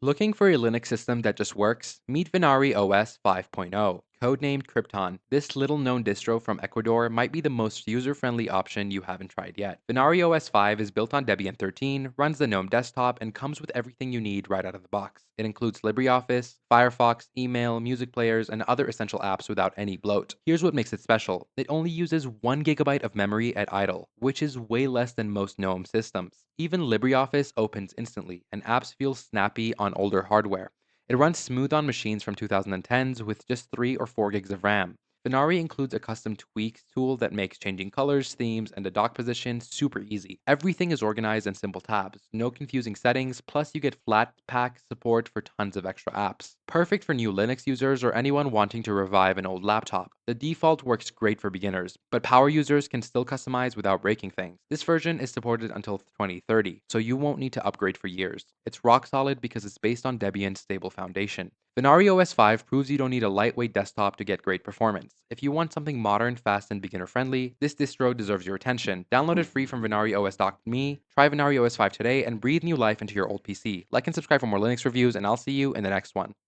Looking for a Linux system that just works? Meet Vinari OS 5.0, codenamed Krypton. This little-known distro from Ecuador might be the most user-friendly option you haven't tried yet. Vinari OS 5 is built on Debian 13, runs the GNOME desktop, and comes with everything you need right out of the box. It includes LibreOffice, Firefox, email, music players, and other essential apps without any bloat. Here's what makes it special. It only uses 1 gigabyte of memory at idle, which is way less than most GNOME systems. Even LibreOffice opens instantly, and apps feel snappy on older hardware. It runs smooth on machines from 2010s with just 3 or 4 gigs of RAM. Finari includes a custom tweaks tool that makes changing colors, themes, and the dock position super easy. Everything is organized in simple tabs, no confusing settings, plus you get Flatpak support for tons of extra apps. Perfect for new Linux users or anyone wanting to revive an old laptop. The default works great for beginners, but power users can still customize without breaking things. This version is supported until 2030, so you won't need to upgrade for years. It's rock solid because it's based on Debian's stable foundation. Vinari OS 5 proves you don't need a lightweight desktop to get great performance. If you want something modern, fast, and beginner-friendly, this distro deserves your attention. Download it free from vinarios.me, try Vinari OS 5 today, and breathe new life into your old PC. Like and subscribe for more Linux reviews, and I'll see you in the next one.